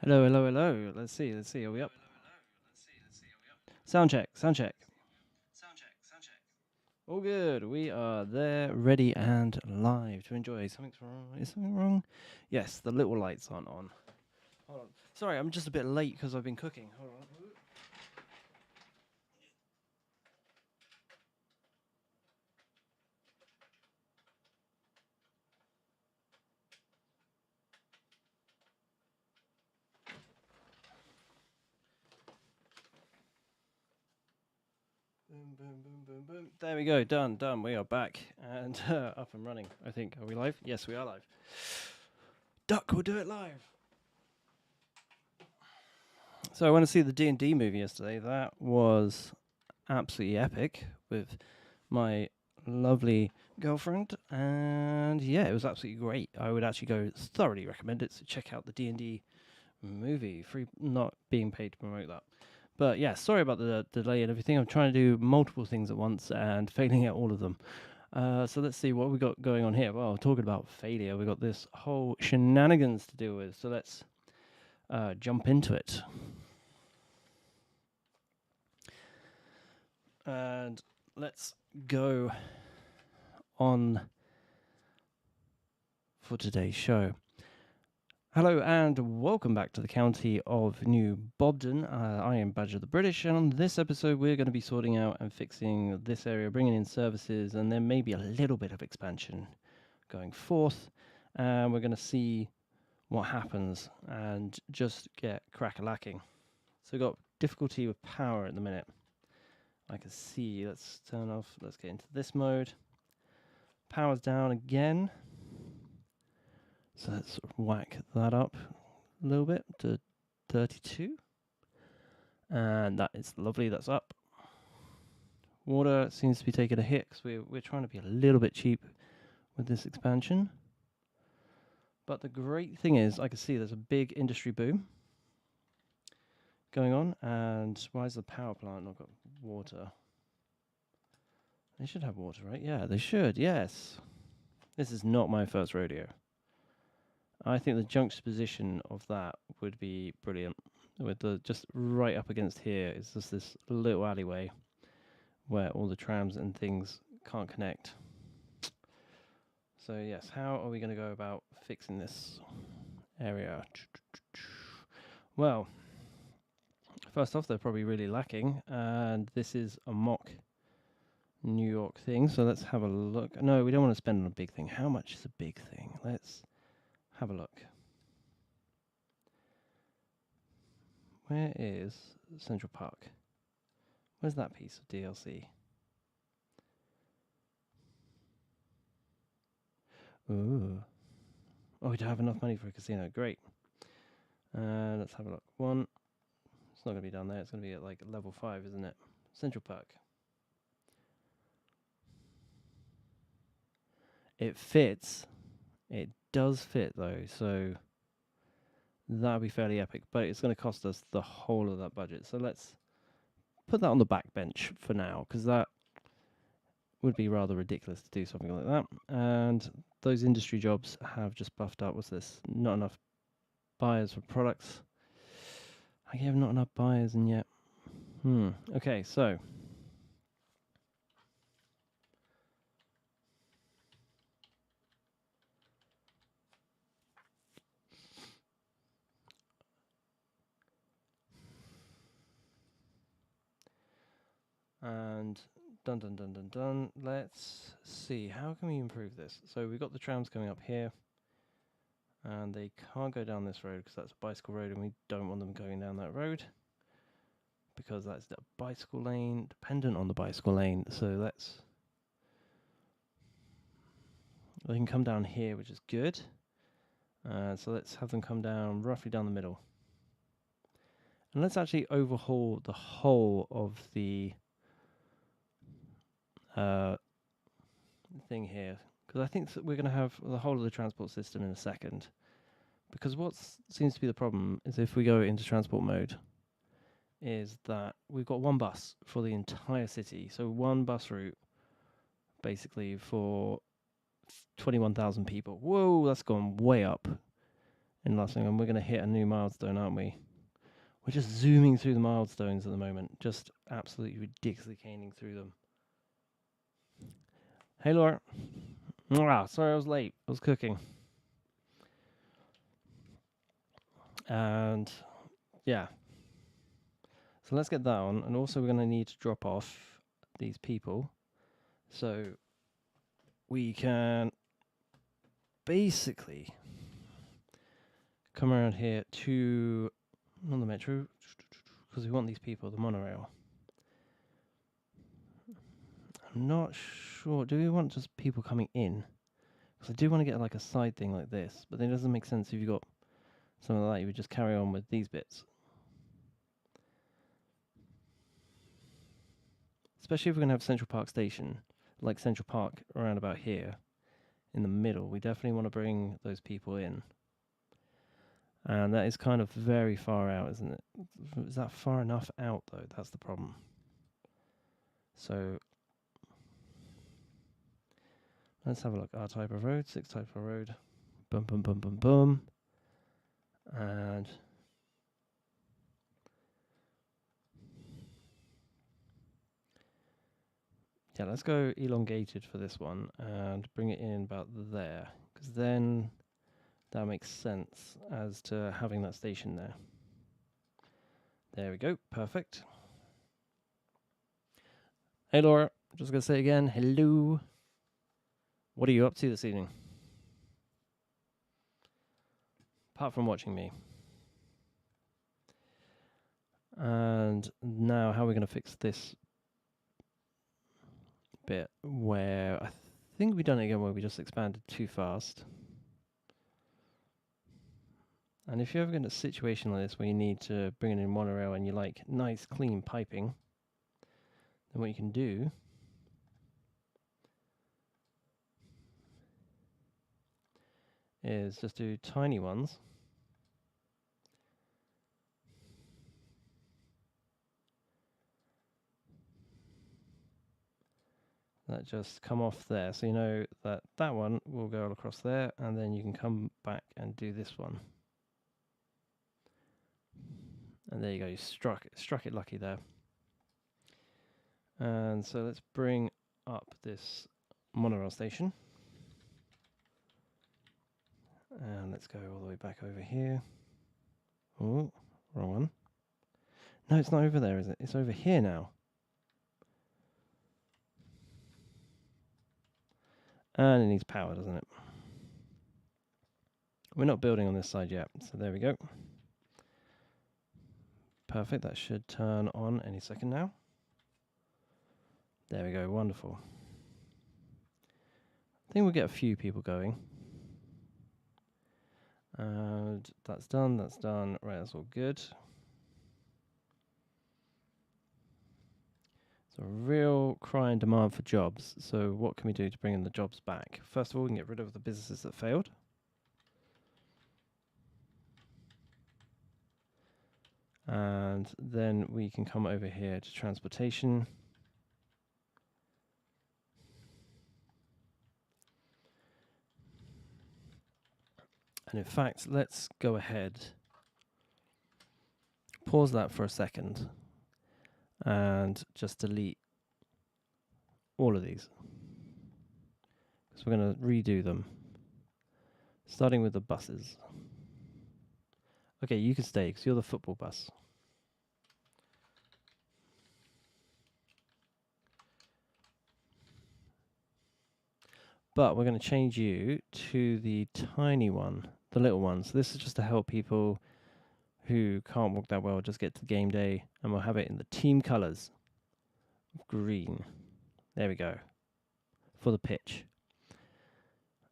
Hello, hello, hello. Let's see. Are we up? Sound check. Sound check. All good. We are there, ready and live to enjoy. Something's wrong. Is something wrong? Yes, the little lights aren't on. Hold on. Sorry, I'm just a bit late because I've been cooking. Hold on. Boom, boom, boom, boom, boom. There we go. Done, done. We are back and up and running. I think. Are we live? Yes, we are live. Duck will do it live. So I went to see the D&D movie yesterday. That was absolutely epic with my lovely girlfriend, and yeah, it was absolutely great. I would actually go thoroughly recommend it. So check out the D&D movie. Free, not being paid to promote that. But yeah, sorry about the delay and everything. I'm trying to do multiple things at once and failing at all of them. So let's see what we got going on here. Well, talking about failure, we got this whole shenanigans to deal with. So let's jump into it. And let's go on for today's show. Hello and welcome back to the County of New Bobton. I am Badger the British, and on this episode we're going to be sorting out and fixing this area, bringing in services, and there may be a little bit of expansion going forth, and we're going to see what happens and just get crack-a-lacking. So we've got difficulty with power at the minute. I can see, let's turn off, let's get into this mode. Power's down again. So let's sort of whack that up a little bit to 32. And that is lovely, that's up. Water seems to be taking a hit because we're trying to be a little bit cheap with this expansion. But the great thing is, I can see there's a big industry boom going on. And why is the power plant not got water? They should have water, right? Yeah, they should, yes. This is not my first rodeo. I think the juxtaposition of that would be brilliant. With the just right up against here is just this little alleyway where all the trams and things can't connect. So yes, how are we going to go about fixing this area? Well, first off, they're probably really lacking, and this is a mock New York thing. So let's have a look. No, we don't want to spend on a big thing. How much is a big thing? Let's have a look. Where is Central Park? Where's that piece of DLC? Ooh. Oh, we don't have enough money for a casino. Great. Let's have a look. One. It's not going to be down there. It's going to be at like level 5, isn't it? Central Park. It fits. It does fit though, so that'll be fairly epic. But it's going to cost us the whole of that budget. So let's put that on the back bench for now, because that would be rather ridiculous to do something like that. And those industry jobs have just buffed up. What's this? Not enough buyers for products. I have not enough buyers in yet. Okay, so and done. Let's see, how can we improve this? So we've got the trams coming up here, and they can't go down this road because that's a bicycle road, and we don't want them going down that road because that's the bicycle lane, dependent on the bicycle lane. So they can come down here, which is good. So let's have them come down roughly down the middle. And let's actually overhaul the whole of the thing here, because I think we're going to have the whole of the transport system in a second. Because what seems to be the problem is if we go into transport mode, is that we've got one bus for the entire city. So one bus route, basically, for 21,000 people. Whoa, that's gone way up in the last thing, and we're going to hit a new milestone, aren't we? We're just zooming through the milestones at the moment, just absolutely ridiculously caning through them. Hey, Laura. Sorry I was late. I was cooking. And yeah. So let's get that on. And also we're going to need to drop off these people. So we can basically come around here to, not the metro, because we want these people, the monorail. I'm not sure. Do we want just people coming in? Because I do want to get like a side thing like this, but then it doesn't make sense if you've got something like that. You would just carry on with these bits. Especially if we're going to have Central Park Station, like Central Park around about here in the middle. We definitely want to bring those people in. And that is kind of very far out, isn't it? Is that far enough out, though? That's the problem. So let's have a look. R type of road, 6 type of road. Boom, boom, boom, boom, boom. And yeah, let's go elongated for this one and bring it in about there. Because then that makes sense as to having that station there. There we go. Perfect. Hey, Laura. Just going to say again, hello. What are you up to this evening? Apart from watching me. And now how are we going to fix this bit where I think we've done it again where we just expanded too fast. And if you're ever in a situation like this where you need to bring in a monorail and you like nice clean piping, then what you can do is just do tiny ones. That just come off there. So you know that that one will go all across there, and then you can come back and do this one. And there you go, you struck it lucky there. And so let's bring up this monorail station. And let's go all the way back over here. Oh, wrong one. No, it's not over there, is it? It's over here now. And it needs power, doesn't it? We're not building on this side yet, so there we go. Perfect, that should turn on any second now. There we go, wonderful. I think we'll get a few people going. And that's done, that's done. Right, that's all good. So real cry and demand for jobs. So what can we do to bring in the jobs back? First of all, we can get rid of the businesses that failed. And then we can come over here to transportation. And in fact, let's go ahead, pause that for a second, and just delete all of these. So we're going to redo them, starting with the buses. Okay, you can stay because you're the football bus. But we're going to change you to the tiny one, the little one. So this is just to help people who can't walk that well just get to game day, and we'll have it in the team colours, green. There we go, for the pitch.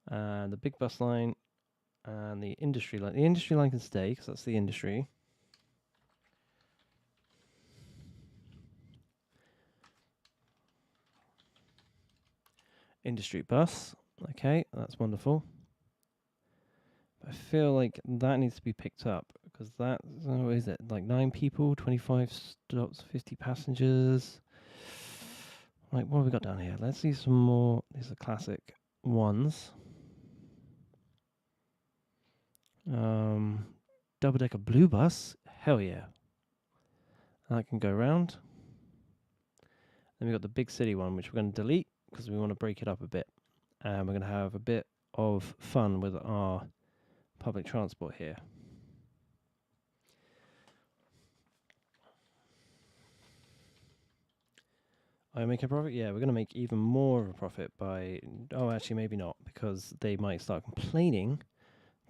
And the big bus line and the industry line. The industry line can stay because that's the industry. Industry bus. Okay, that's wonderful. I feel like that needs to be picked up because that, what is it, like 9 people, 25 stops, 50 passengers. Like, what have we got down here? Let's see some more. These are classic ones. Double-decker blue bus. Hell yeah. That can go around. Then we've got the big city one, which we're going to delete because we want to break it up a bit. And we're going to have a bit of fun with our public transport here. I make a profit? Yeah, we're going to make even more of a profit by... Oh, actually, maybe not, because they might start complaining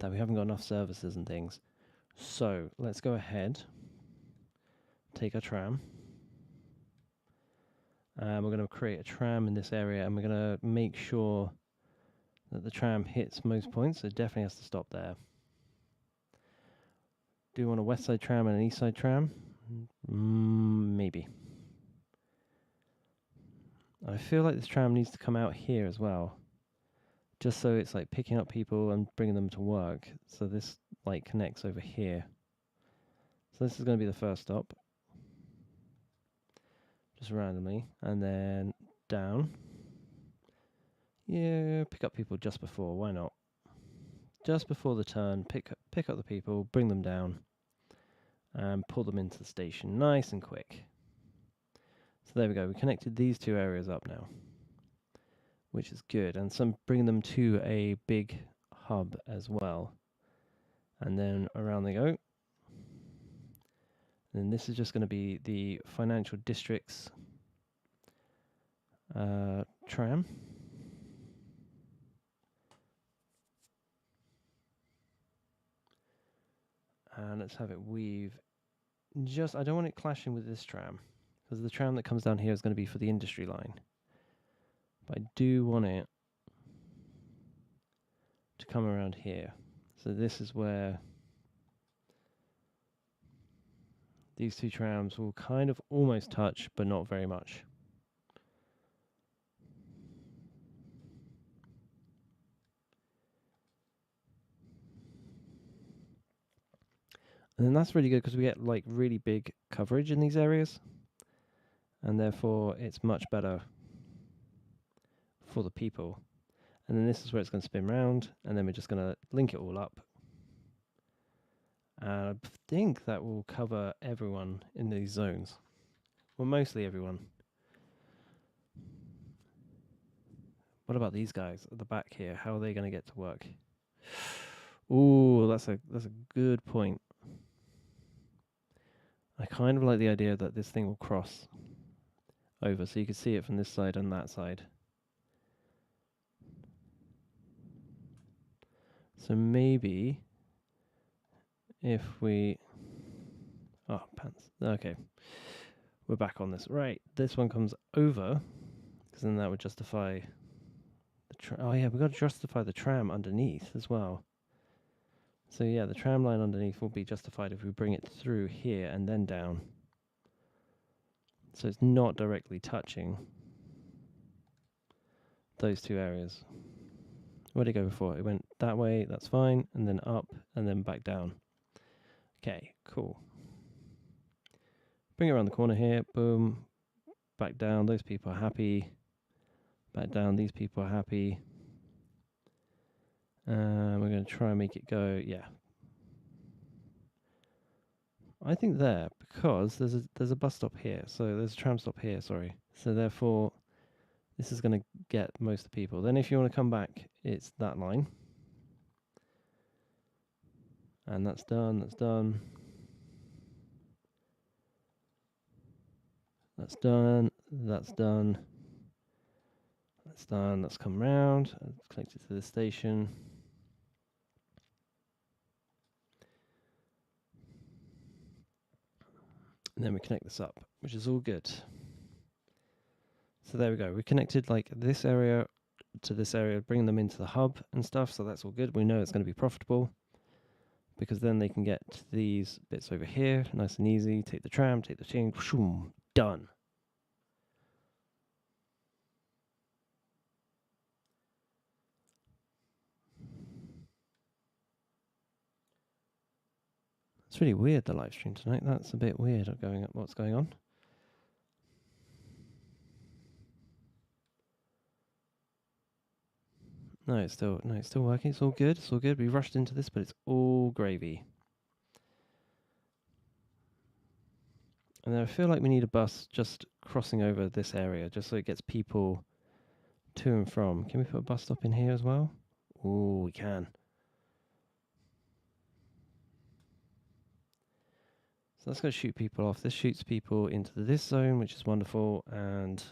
that we haven't got enough services and things. So, let's go ahead, take our tram, and we're going to create a tram in this area, and we're going to make sure that the tram hits most points, so it definitely has to stop there. Do you want a west side tram and an east side tram? Maybe. I feel like this tram needs to come out here as well, just so it's like picking up people and bringing them to work. So this like connects over here. So this is going to be the first stop, just randomly, and then down. Yeah, pick up people just before. Why not? Just before the turn, pick up the people, bring them down, and pull them into the station, nice and quick. So there we go. We connected these two areas up now, which is good, and bring them to a big hub as well. And then around they go. And this is just going to be the financial district's tram. And let's have it weave. I don't want it clashing with this tram, because the tram that comes down here is going to be for the industry line. But I do want it to come around here. So this is where these two trams will kind of almost touch, but not very much. And then that's really good because we get like really big coverage in these areas, and therefore it's much better for the people. And then this is where it's going to spin round, and then we're just going to link it all up. And I think that will cover everyone in these zones. Well, mostly everyone. What about these guys at the back here? How are they going to get to work? Ooh, that's a good point. I kind of like the idea that this thing will cross over, so you can see it from this side and that side. So maybe if we... Oh, pants. Okay. We're back on this. Right, this one comes over, because then that would justify the tram. Oh yeah, we've got to justify the tram underneath as well. So yeah, the tram line underneath will be justified if we bring it through here and then down. So it's not directly touching those two areas. Where did it go before? It went that way, that's fine, and then up, and then back down. Okay, cool. Bring it around the corner here, boom, back down, those people are happy. Back down, these people are happy. We're going to try and make it go, yeah. I think there, because there's a bus stop here, so there's a tram stop here, sorry. So therefore, this is going to get most of the people. Then if you want to come back, it's that line. And that's done, that's done. That's done, that's done. That's done, that's come round, it's connected to the station. And then we connect this up, which is all good. So there we go. We connected like this area to this area, bringing them into the hub and stuff. So that's all good. We know it's going to be profitable because then they can get these bits over here, nice and easy. Take the tram, take the chain, whoom, done. It's really weird, the live stream tonight. That's a bit weird what's going on. No, it's still working. It's all good. It's all good. We rushed into this, but it's all gravy. And then I feel like we need a bus just crossing over this area, just so it gets people to and from. Can we put a bus stop in here as well? Oh, we can. So that's going to shoot people off. This shoots people into this zone, which is wonderful. And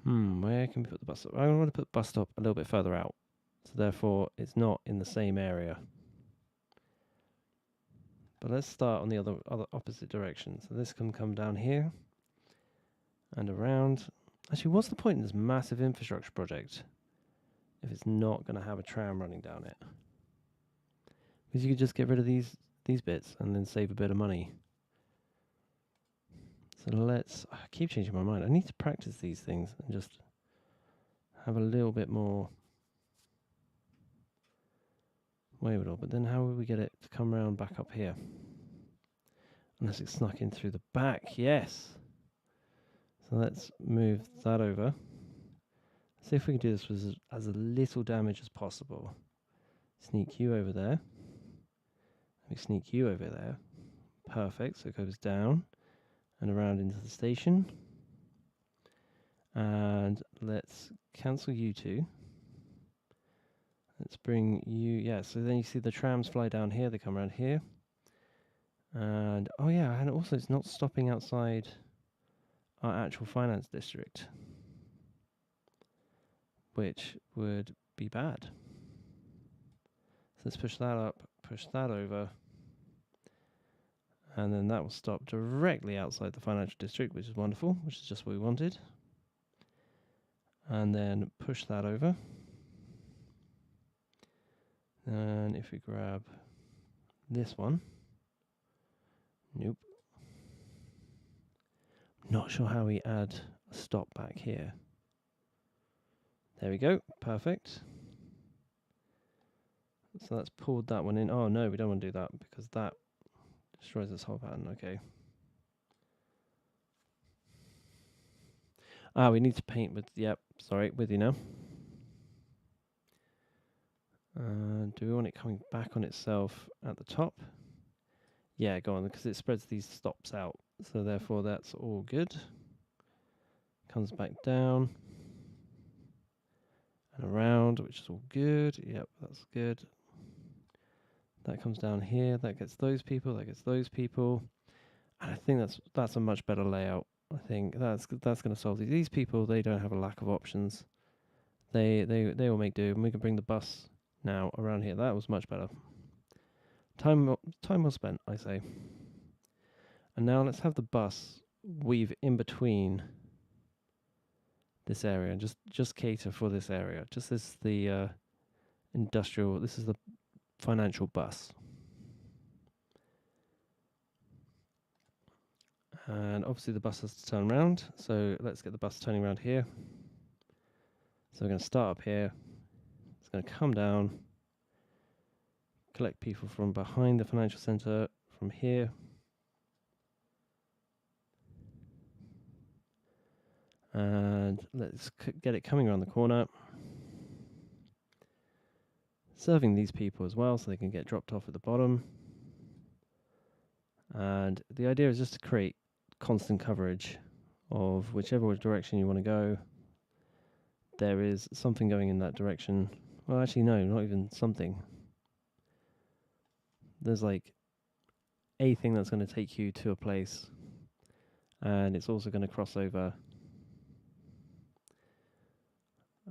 where can we put the bus stop? I want to put the bus stop a little bit further out. So therefore, it's not in the same area. But let's start on the other opposite direction. So this can come down here and around. Actually, what's the point in this massive infrastructure project if it's not going to have a tram running down it? Because you could just get rid of these bits and then save a bit of money. So let's... I keep changing my mind. I need to practice these things and just have a little bit more way with it all. But then how will we get it to come around back up here? Unless it's snuck in through the back. Yes! So let's move that over. See if we can do this with as little damage as possible. Sneak you over there. We sneak you over there. Perfect. So it goes down and around into the station. And let's cancel you two. Let's bring you... Yeah, so then you see the trams fly down here. They come around here. And, oh yeah, and also it's not stopping outside our actual finance district, which would be bad. So let's push that up, push that over, and then that will stop directly outside the financial district, which is wonderful, which is just what we wanted. And then push that over. And if we grab this one, nope. Not sure how we add a stop back here. There we go, perfect. So that's pulled that one in. Oh no, we don't want to do that because that destroys this whole pattern. Okay. We need to paint with, yep, sorry, with you now. Do we want it coming back on itself at the top? Yeah, go on, because it spreads these stops out. So therefore that's all good. Comes back down and around, which is all good. Yep, that's good. That comes down here, that gets those people, that gets those people. And I think that's a much better layout. I think that's going to solve these people. They don't have a lack of options. They will make do, and we can bring the bus now around here. That was much better. Time well spent, I say. And now let's have the bus weave in between this area and just cater for this area. Just this the industrial. This is the financial bus. And obviously the bus has to turn around, so let's get the bus turning around here. So we're going to start up here. It's going to come down, collect people from behind the financial centre from here. And let's get it coming around the corner. Serving these people as well so they can get dropped off at the bottom. And the idea is just to create constant coverage of whichever direction you want to go. There is something going in that direction. Well, actually, no, not even something. There's like a thing that's going to take you to a place, and it's also going to cross over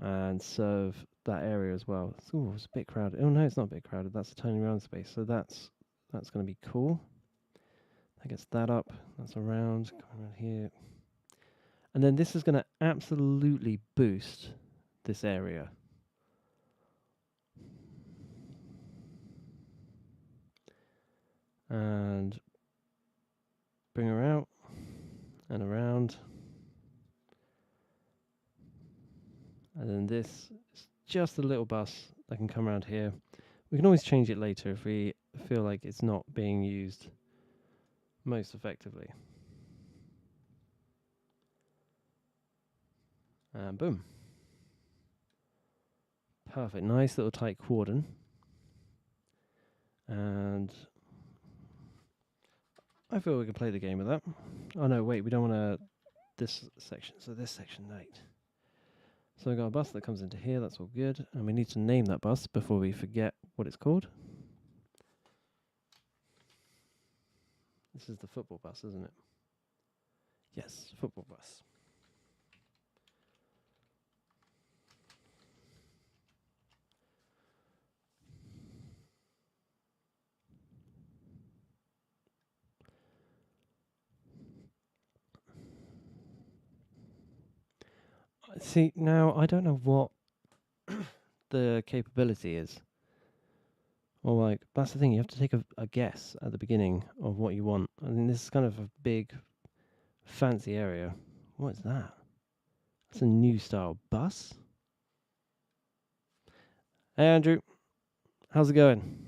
and serve that area as well. Ooh, it's a bit crowded. Oh no, it's not a bit crowded. That's a turning around space, so that's going to be cool. That gets that up. That's around. Come around here. And then this is going to absolutely boost this area. And bring her out and around. And then this is just a little bus that can come around here. We can always change it later if we feel like it's not being used most effectively. And boom. Perfect. Nice little tight cordon. And I feel we can play the game with that. Oh no, wait, we don't want to this section. So this section, right. So we've got a bus that comes into here, that's all good. And we need to name that bus before we forget what it's called. This is the football bus, isn't it? Yes, football bus. See, now I don't know what the capability is. Or like, that's the thing, you have to take a guess at the beginning of what you want. I mean, this is kind of a big, fancy area. What is that? That's a new style bus. Hey Andrew, how's it going?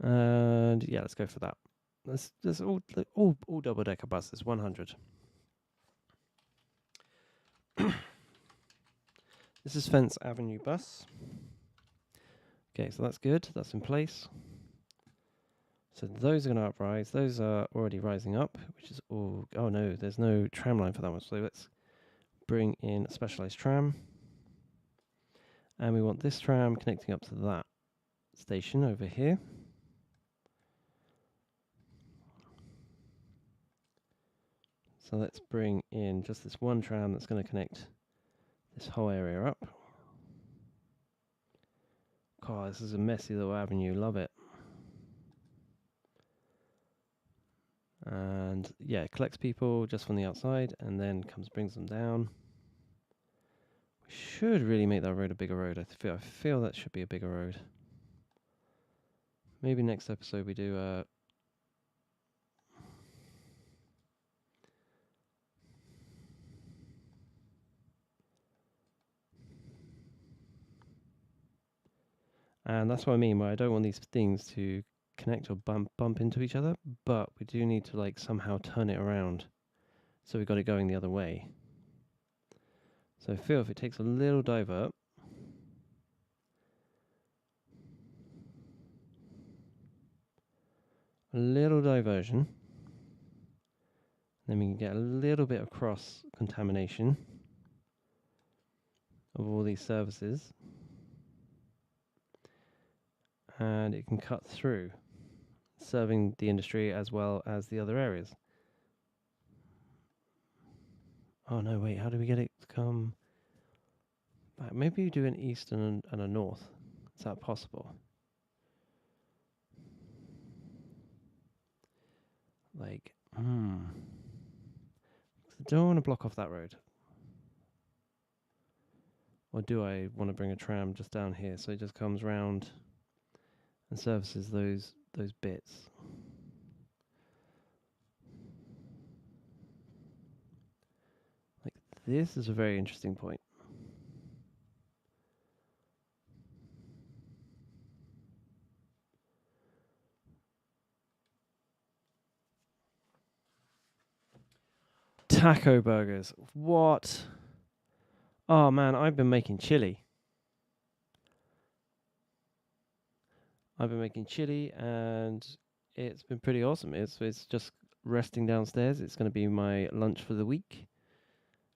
And yeah, let's go for that. That's all double decker buses, 100. This is Fence Avenue bus. Okay, so that's good. That's in place. So those are going to uprise. Those are already rising up, which is all. Oh no, there's no tram line for that one. So let's bring in a specialized tram. And we want this tram connecting up to that station over here. So let's bring in just this one tram that's going to connect this whole area up. God, this is a messy little avenue. Love it. And yeah, it collects people just from the outside and then brings them down. We should really make that road a bigger road. I feel that should be a bigger road. Maybe next episode we do and that's what I mean, where I don't want these things to connect or bump into each other, but we do need to like somehow turn it around. So we've got it going the other way. So I feel if it takes a little divert, a little diversion, then we can get a little bit of cross contamination of all these services, and it can cut through, serving the industry as well as the other areas. Oh no, wait, how do we get it to come back? Maybe you do an east and a north. Is that possible? Like, I don't want to block off that road. Or do I want to bring a tram just down here so it just comes round and services those bits? Like, this is a very interesting point. Taco burgers. What? Oh man, I've been making chili. And it's been pretty awesome. It's just resting downstairs. It's going to be my lunch for the week.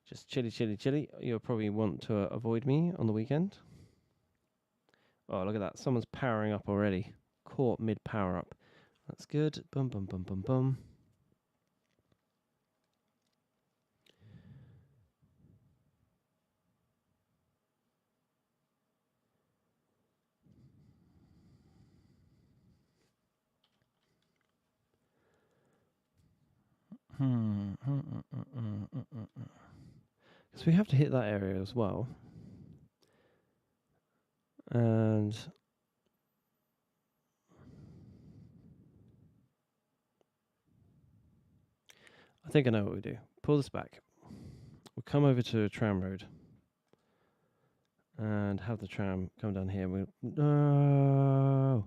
Just chili. You'll probably want to avoid me on the weekend. Oh, look at that. Someone's powering up already. Caught mid power up. That's good. Bum. Because we have to hit that area as well. And I think I know what we do. Pull this back. We'll come over to a tram road and have the tram come down here. No,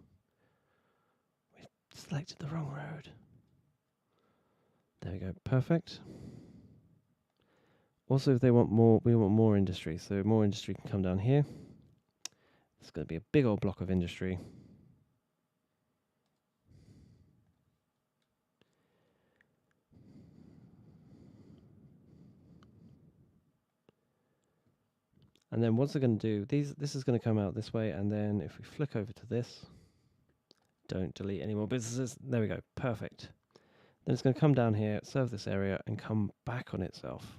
we selected the wrong road. There we go. Perfect. Also, if they want more, we want more industry. So more industry can come down here. It's going to be a big old block of industry. And then what's it going to do? This is going to come out this way. And then if we flick over to this, don't delete any more businesses. There we go. Perfect. Then it's going to come down here, serve this area, and come back on itself.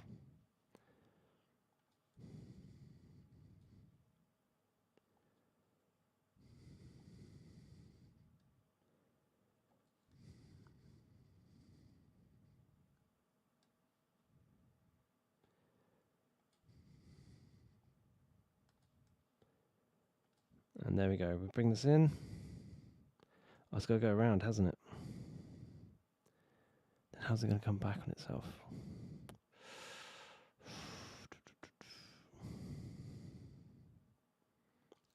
And there we go. We bring this in. Oh, it's got to go around, hasn't it? Then how's it going to come back on itself?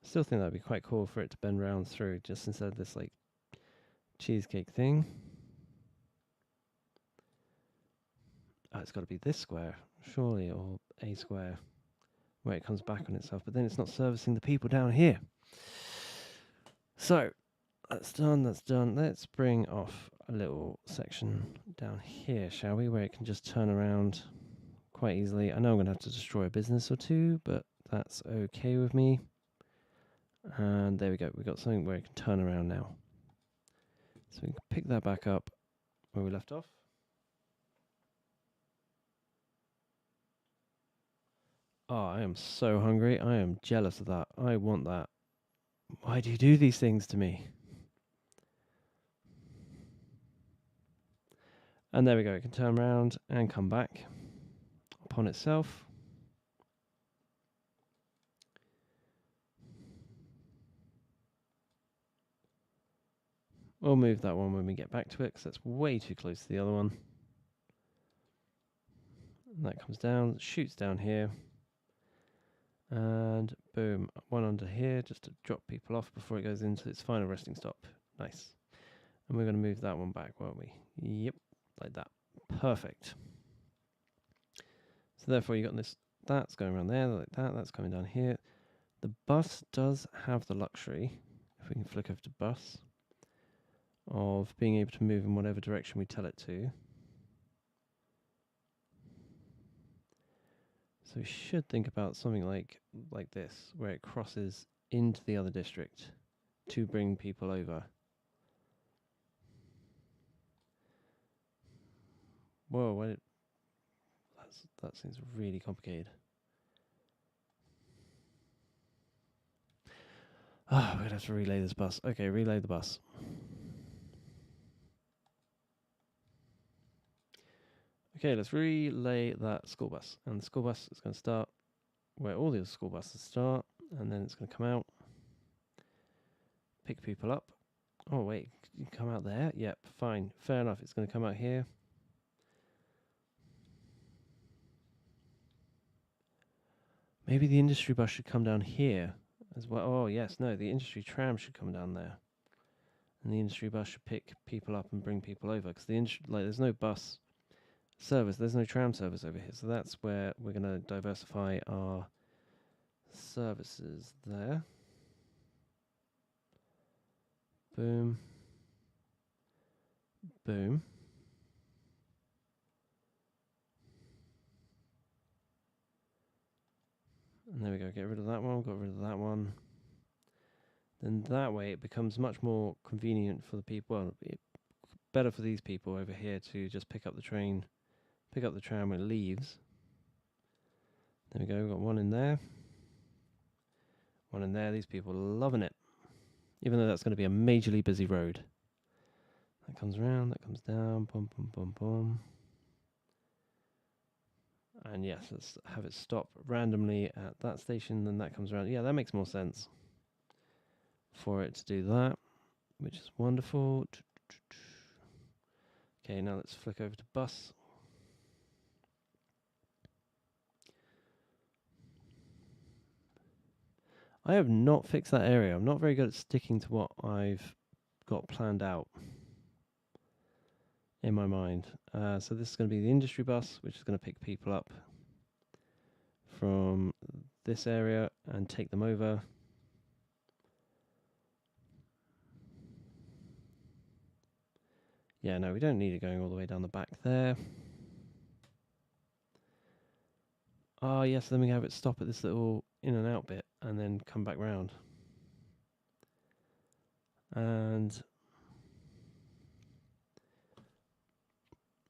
Still think that'd be quite cool for it to bend round through, just instead of this like cheesecake thing. Oh, it's got to be this square, surely, or a square, where it comes back on itself. But then it's not servicing the people down here. So that's done. That's done. Let's bring off a little section down here, shall we, where it can just turn around quite easily. I know I'm going to have to destroy a business or two, but that's okay with me. And there we go. We've got something where it can turn around now. So we can pick that back up where we left off. Oh, I am so hungry. I am jealous of that. I want that. Why do you do these things to me? And there we go. It can turn around and come back upon itself. We'll move that one when we get back to it, because that's way too close to the other one. And that comes down, shoots down here. And boom, one under here, just to drop people off before it goes into its final resting stop. Nice. And we're going to move that one back, won't we? Yep, like that. Perfect. So therefore you got this, that's going around there, like that, that's coming down here. The bus does have the luxury, if we can flick over to bus, of being able to move in whatever direction we tell it to. So we should think about something like this, where it crosses into the other district to bring people over. Whoa, that seems really complicated. Ah, we're going to have to relay this bus. Okay, relay the bus. Okay, let's relay that school bus. And the school bus is going to start where all the other school buses start, and then it's going to come out, pick people up. Oh, wait, you can come out there? Yep, fine, fair enough. It's going to come out here. Maybe the industry bus should come down here as well. Oh, yes, no, the industry tram should come down there. And the industry bus should pick people up and bring people over, because the industry, there's no bus service, there's no tram service over here. So that's where we're going to diversify our services there. Boom. Boom. And there we go, get rid of that one, got rid of that one. Then that way it becomes much more convenient for the people, well, better for these people over here to just pick up the train, pick up the tram when it leaves. There we go, we've got one in there. One in there, these people are loving it. Even though that's going to be a majorly busy road. That comes around, that comes down, boom, boom, boom, boom. And yes, let's have it stop randomly at that station, then that comes around. Yeah, that makes more sense for it to do that, which is wonderful. Okay, now let's flick over to bus. I have not fixed that area. I'm not very good at sticking to what I've got planned out in my mind. So this is going to be the industry bus, which is going to pick people up from this area and take them over. Yeah, no, we don't need it going all the way down the back there. Oh, yes, then we have it stop at this little in and out bit and then come back round. And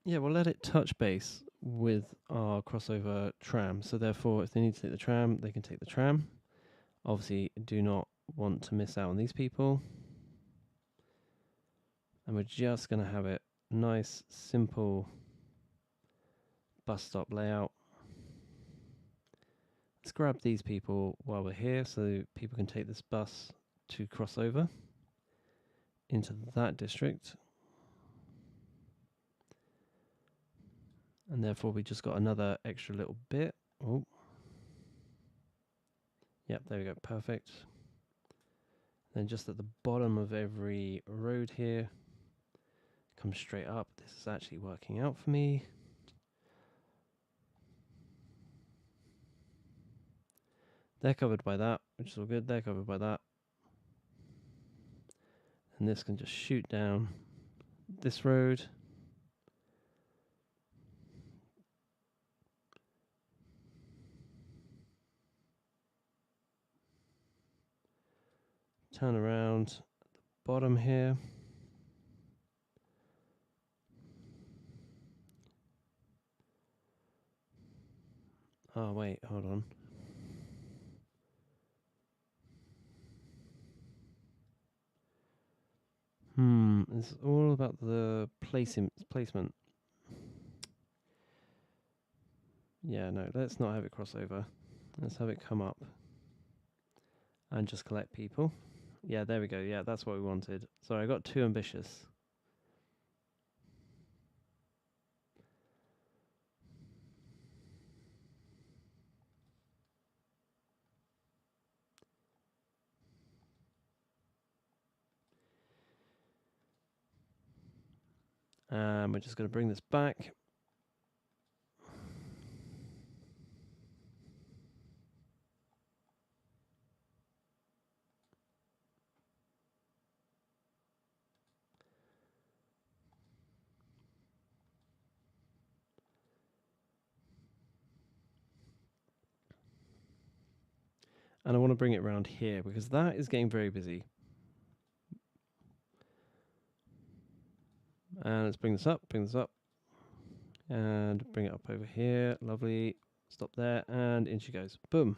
yeah, we'll let it touch base with our crossover tram. So therefore, if they need to take the tram, they can take the tram. Obviously, do not want to miss out on these people. And we're just going to have it nice, simple bus stop layout. Let's grab these people while we're here so people can take this bus to cross over into that district. And therefore we just got another extra little bit. Oh. Yep, there we go, perfect. Then just at the bottom of every road here, come straight up. This is actually working out for me. They're covered by that, which is all good. They're covered by that. And this can just shoot down this road. Turn around at the bottom here. Oh, wait, hold on. It's all about the placement. Yeah, no, let's not have it cross over. Let's have it come up and just collect people. Yeah, there we go. Yeah, that's what we wanted. Sorry, I got too ambitious. We're just going to bring this back. And I want to bring it around here because that is getting very busy. And let's bring this up, and bring it up over here. Lovely. Stop there, and in she goes. Boom.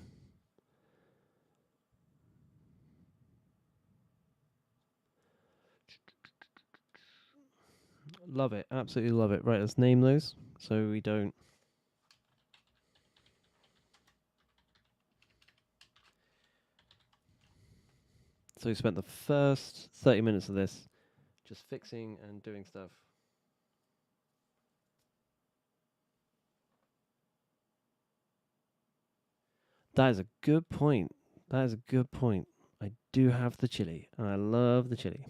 Love it. Absolutely love it. Right, let's name those so we don't... So we spent the first 30 minutes of this just fixing and doing stuff. That is a good point. That is a good point. I do have the chili, and I love the chili.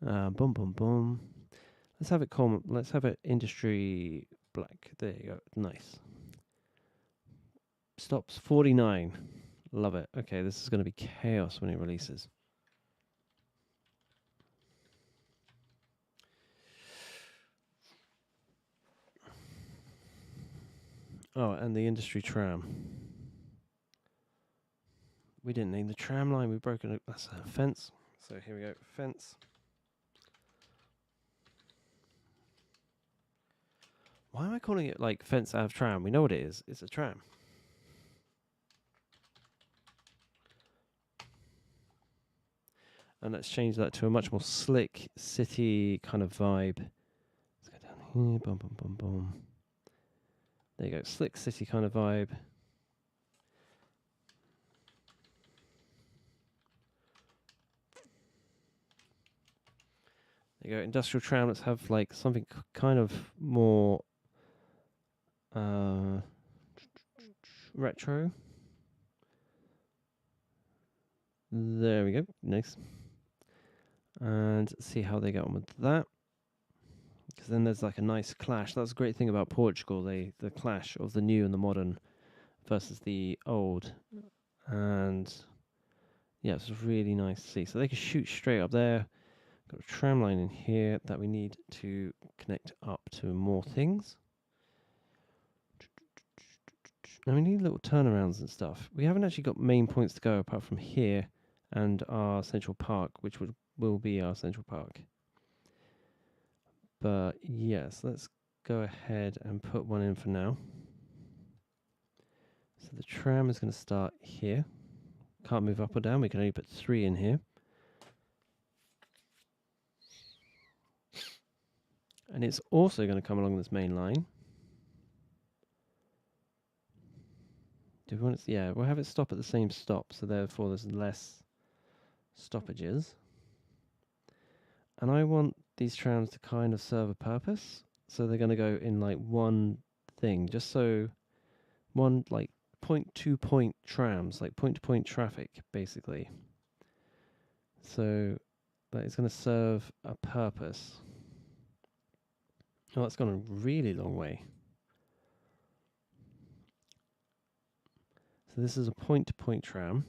Boom, boom, boom. Let's have it calm. Let's have it industry black. There you go. Nice. Stops 49. Love it. Okay, this is going to be chaos when it releases. Oh, and the industry tram. We didn't name the tram line. We've broken it. That's a fence. So here we go. Fence. Why am I calling it like fence out of tram? We know what it is. It's a tram. And let's change that to a much more slick city kind of vibe. Let's go down here. Boom, boom, boom, boom. There you go. Slick city kind of vibe. There you go. Industrial tram. Let's have like something kind of more... retro. There we go. Nice. And see how they get on with that. Because then there's like a nice clash. That's a great thing about Portugal. The clash of the new and the modern versus the old. And yeah, it's really nice to see. So they can shoot straight up there. Got a tram line in here that we need to connect up to more things. And we need little turnarounds and stuff. We haven't actually got main points to go apart from here and our central park, which will be our central park. But yes, let's go ahead and put one in for now. So the tram is going to start here. Can't move up or down. We can only put 3 in here. And it's also going to come along this main line. Do we want it? Yeah, we'll have it stop at the same stop, so therefore there's less stoppages. And I want these trams to kind of serve a purpose, so they're going to go in like one thing, just so one like point-to-point trams, like point-to-point traffic, basically. So that is going to serve a purpose. Oh, that's gone a really long way. So this is a point-to-point tram.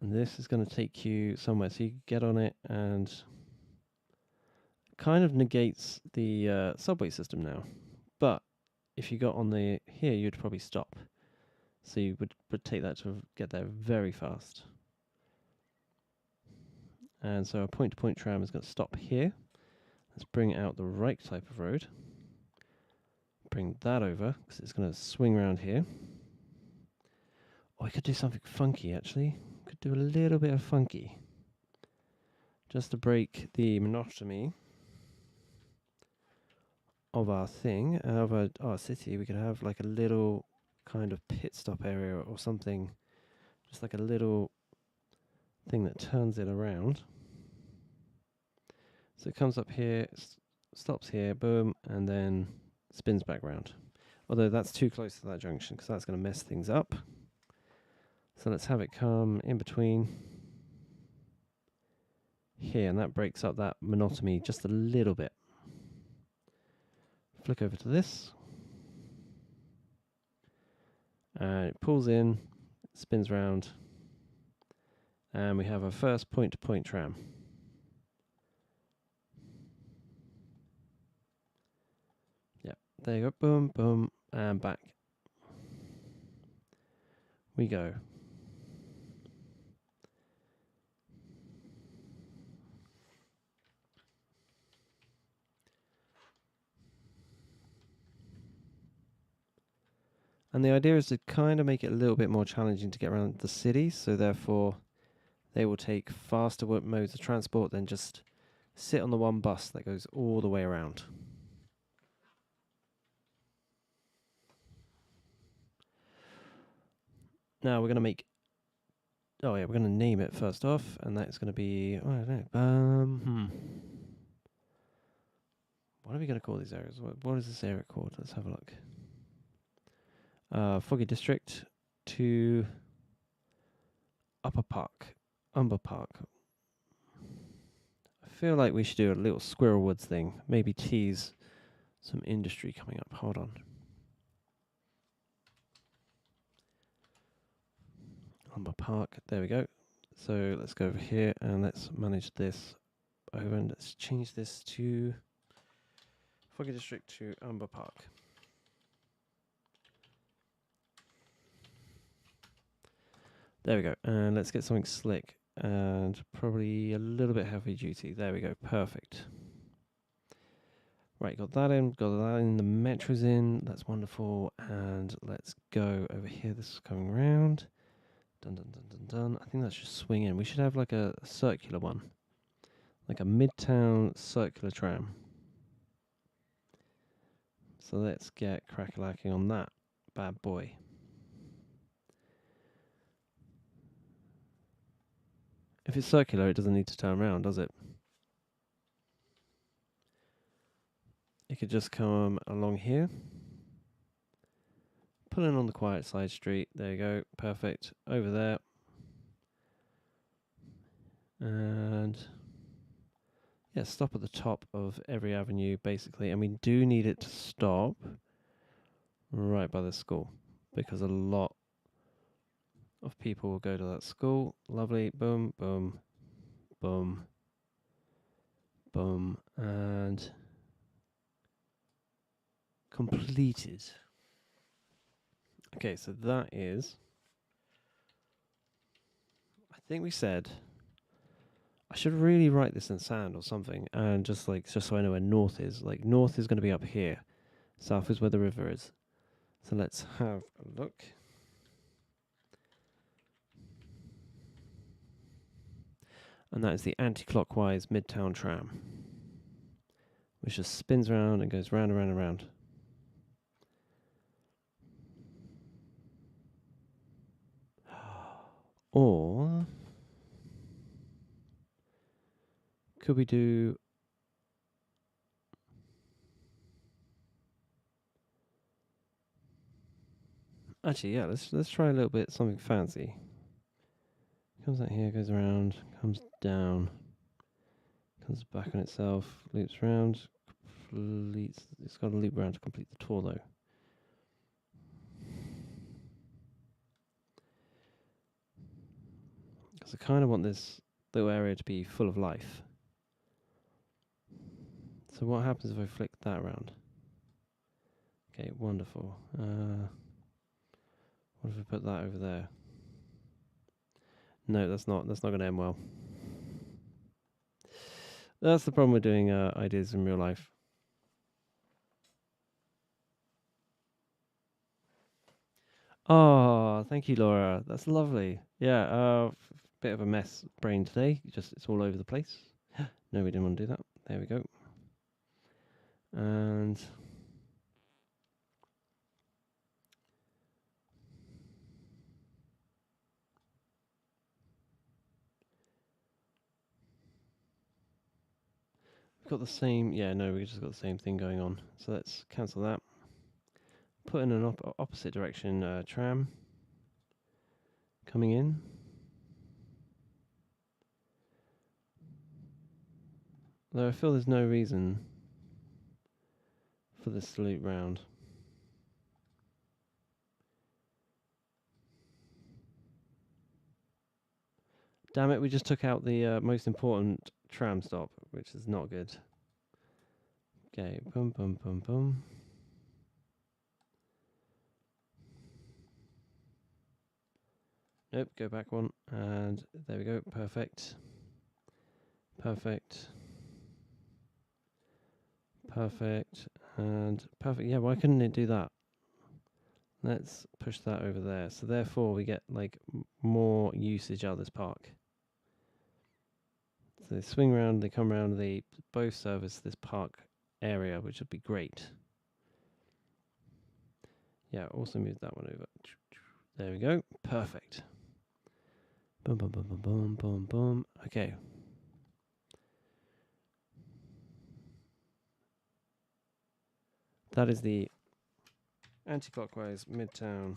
And this is going to take you somewhere. So you get on it and kind of negates the subway system now. But if you got on the here, you'd probably stop. So you would take that to get there very fast. And so a point-to-point tram is going to stop here. Let's bring out the right type of road. Bring that over, because it's going to swing around here. Or I could do something funky, actually. Could do a little bit of funky. Just to break the monotony of our thing, of our city. We could have like a little kind of pit stop area or something. Just like a little thing that turns it around. So it comes up here, stops here, boom, and then spins back round. Although that's too close to that junction, because that's going to mess things up. So let's have it come in between here, and that breaks up that monotony just a little bit. Flick over to this. And it pulls in, spins round, and we have our first point-to-point tram. Yeah, there you go, boom, boom, and back we go. And the idea is to kind of make it a little bit more challenging to get around the city, so therefore they will take faster modes of transport than just sit on the one bus that goes all the way around. Now we're going to make... Oh yeah, we're going to name it first off, and that's going to be... Oh, I don't know. What are we going to call these areas? What is this area called? Let's have a look. Foggy District to Umber Park. I feel like we should do a little Squirrel Woods thing. Maybe tease some industry coming up. Hold on. Umber Park. There we go. So let's go over here and let's manage this over, and let's change this to Foggy District to Umber Park. There we go. And let's get something slick and probably a little bit heavy duty. There we go. Perfect. Right, got that in. Got that in. The metro's in. That's wonderful. And let's go over here. This is coming round. Dun dun dun dun dun. I think that should swing in. We should have like a circular one. Like a midtown circular tram. So let's get crack-a-lacking on that bad boy. If it's circular, it doesn't need to turn around, does it? It could just come along here. pull in on the quiet side street. There you go. Perfect. Over there. And yeah, stop at the top of every avenue, basically. And we do need it to stop right by the school, because a lot of people will go to that school. Lovely. Boom, boom, boom, boom. And completed. Okay, so that is, I think we said, I should really write this in sand or something, and just so I know where north is. Like, north is going to be up here. South is where the river is. So let's have a look. And that is the anti-clockwise Midtown tram, which just spins around and goes round and round and round. Or could we do... Actually, yeah, let's try a little bit something fancy. Comes out here, goes around, comes down, comes back on itself, loops around, completes. It's got to loop around to complete the tour, though. Because I kind of want this little area to be full of life. So what happens if I flick that around? Okay, wonderful. What if I put that over there? No, that's not going to end well. That's the problem with doing ideas in real life. Oh, thank you, Laura. That's lovely. Yeah, bit of a mess brain today. It's all over the place. No, we didn't want to do that. There we go. And we've got the same. Yeah, no, we just got the same thing going on. So let's cancel that. Put in an opposite direction tram coming in. Though I feel there's no reason for this to loop round. Damn it, we just took out the most important tram stop, which is not good. Okay, boom, boom, boom, boom. Nope, go back one, and there we go, perfect. Perfect. Perfect, and perfect. Yeah, why couldn't it do that? Let's push that over there. So therefore we get like more usage out of this park. So they swing around, they come around, they both service this park area, which would be great. Yeah, also move that one over. There we go. Perfect. Boom, boom, boom, boom, boom, boom, boom. Okay. That is the anti-clockwise Midtown.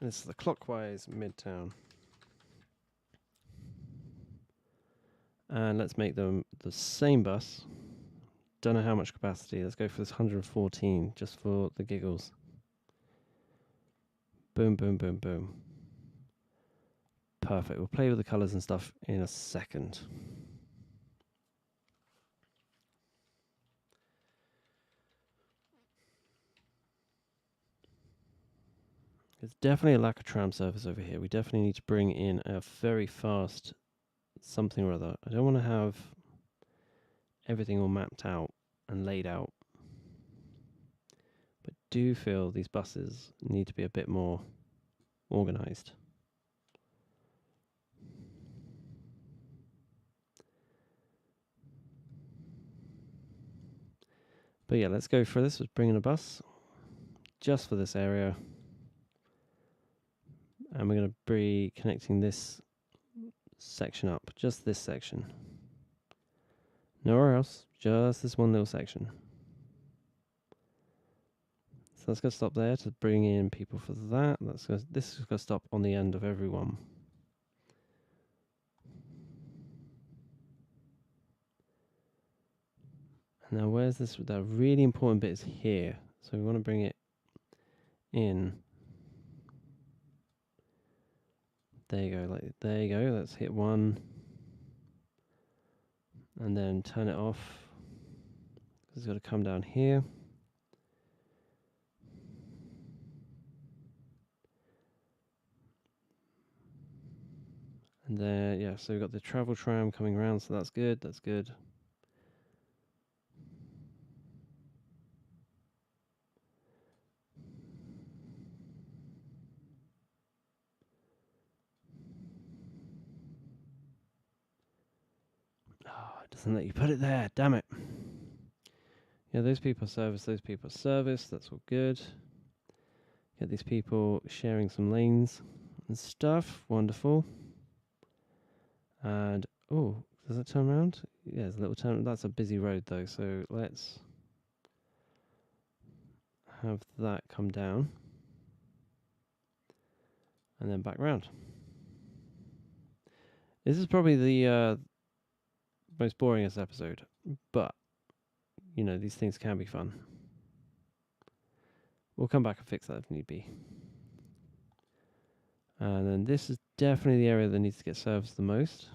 This is the clockwise Midtown. And let's make them the same bus. Don't know how much capacity. Let's go for this 114, just for the giggles. Boom, boom, boom, boom. Perfect. We'll play with the colours and stuff in a second. There's definitely a lack of tram service over here. We definitely need to bring in a very fast something or other. I don't want to have everything all mapped out and laid out. But do feel these buses need to be a bit more organised. But yeah, let's go for this. Let's bring in a bus just for this area. And we're going to be connecting this section up. Just this section. Nowhere else. Just this one little section. So that's going to stop there to bring in people for that. This is going to stop on the end of everyone. Now where's this? The really important bit is here. So we want to bring it in. There you go. There you go. Let's hit 1. And then turn it off. It's got to come down here. And there, yeah, so we've got the travel tram coming around, so that's good, that's good. Oh, it doesn't let you put it there, damn it. Yeah, those people are service, that's all good. Get these people sharing some lanes and stuff, wonderful. And, oh, does that turn around? Yeah, there's a little turn, that's a busy road though, so let's have that come down. And then back round. This is probably the most boringest episode, but, you know, these things can be fun. We'll come back and fix that if need be. And then this is definitely the area that needs to get serviced the most.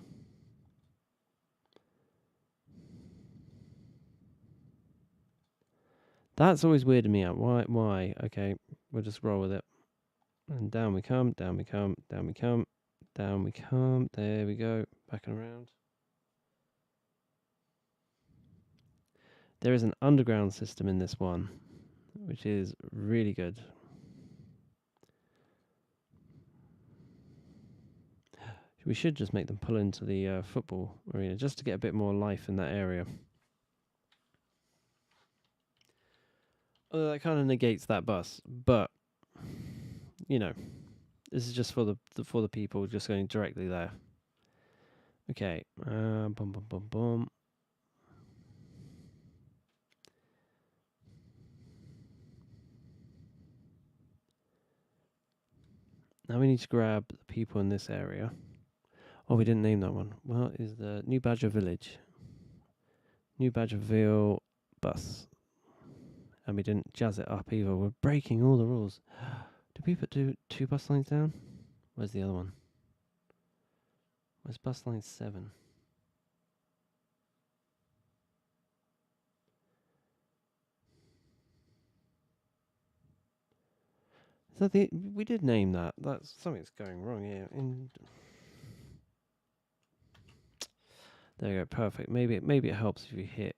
That's always weirded me out. Why? Okay, we'll just roll with it. And down we come, down we come, down we come, down we come. There we go, back and around. There is an underground system in this one, which is really good. We should just make them pull into the football arena just to get a bit more life in that area. Although that kind of negates that bus, but you know, this is just for the people just going directly there. Okay, boom, boom, boom, boom. Now we need to grab the people in this area. Oh, we didn't name that one. Well, is the New Badger Village. New Badgerville bus. And we didn't jazz it up either. We're breaking all the rules. Did we put two bus lines down? Where's the other one? Where's bus line 7? Is that we did name that. That's something's going wrong here. There you go, perfect. Maybe it helps if you hit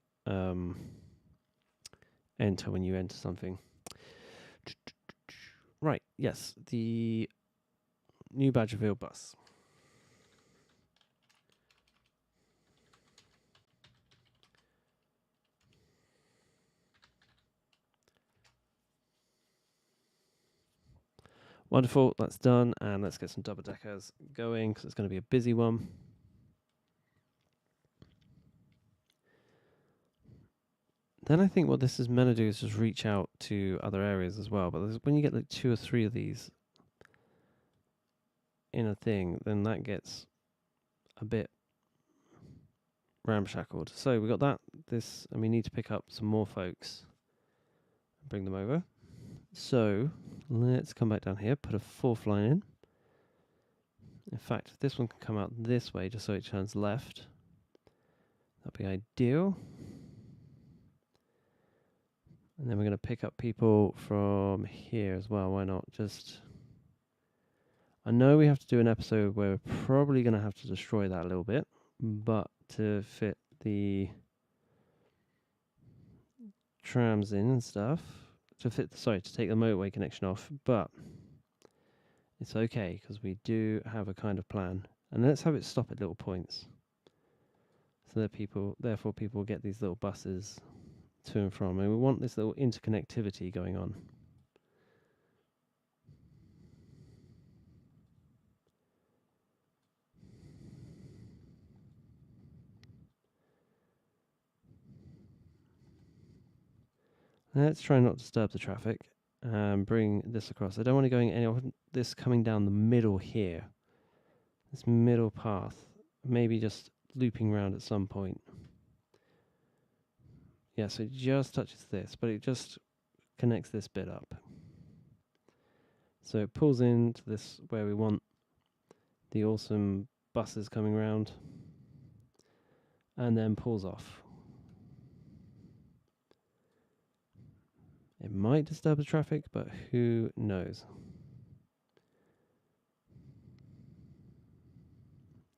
enter when you enter something. Right, yes, the New Badgerville bus. Wonderful, that's done, and let's get some double deckers going because it's going to be a busy one. Then I think what this is meant to do is just reach out to other areas as well. But when you get like 2 or 3 of these in a thing, then that gets a bit ramshackled. So we got that, this, and we need to pick up some more folks and bring them over. So let's come back down here, put a 4th line in. In fact, this one can come out this way just so it turns left. That'd be ideal. And then we're going to pick up people from here as well. Why not? I know we have to do an episode where we're probably going to have to destroy that a little bit, but to fit the trams in and stuff, to take the motorway connection off, but it's okay because we do have a kind of plan. And let's have it stop at little points. So that therefore people get these little buses to and from, and we want this little interconnectivity going on. Let's try not to disturb the traffic and bring this across. I don't want it going any. I want this coming down the middle here. This middle path. Maybe just looping round at some point. Yeah, so it just touches this, but it just connects this bit up. So it pulls into this where we want the awesome buses coming round, and then pulls off. It might disturb the traffic, but who knows?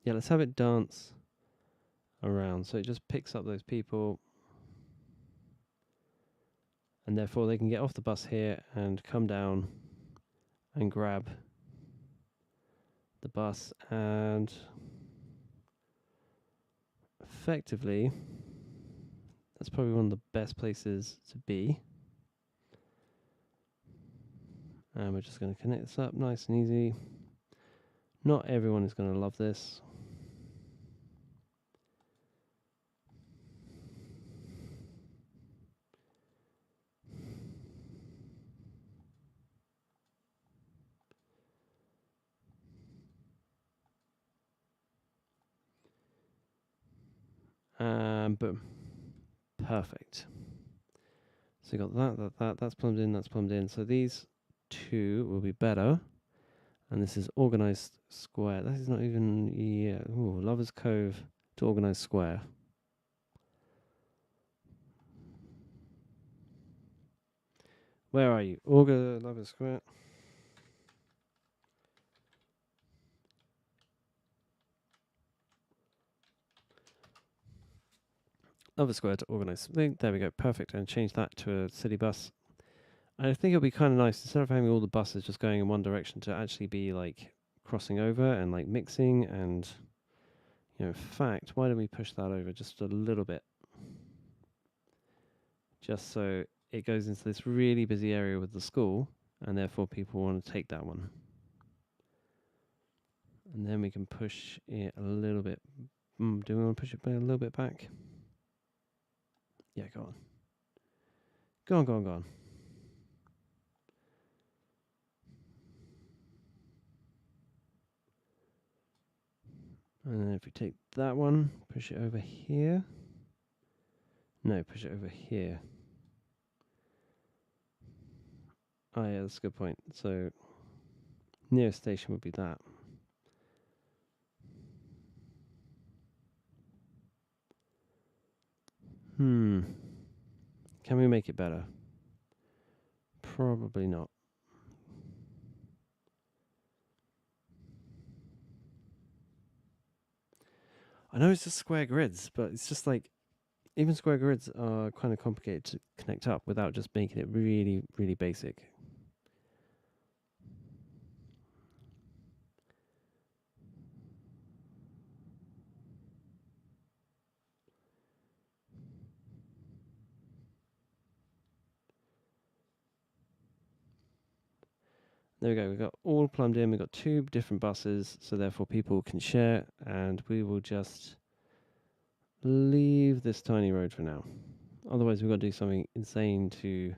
Yeah, let's have it dance around. So it just picks up those people, and therefore they can get off the bus here and come down and grab the bus, and effectively that's probably one of the best places to be. And we're just going to connect this up nice and easy. Not everyone is going to love this. Boom. Perfect. So you got that's plumbed in, that's plumbed in. So these two will be better. And this is organised square. That is not even, yeah. Ooh, Lovers Cove to organised square. Where are you? Lovers Square. Lovers Square to organised. There we go. Perfect. And change that to a city bus. I think it'll be kind of nice, instead of having all the buses just going in one direction, to actually be like crossing over and like mixing. And, you know, in fact, why don't we push that over just a little bit? Just so it goes into this really busy area with the school, and therefore people want to take that one. And then we can push it a little bit. Do we want to push it a little bit back? Yeah, go on. Go on, go on, go on. And then if we take that one, push it over here. No, push it over here. Oh yeah, that's a good point. So nearest station would be that. Can we make it better? Probably not. I know it's just square grids, but it's just like, even square grids are kind of complicated to connect up without just making it really, really basic. There we go, we've got all plumbed in, we've got 2 different buses, so therefore people can share, and we will just leave this tiny road for now. Otherwise we've got to do something insane to,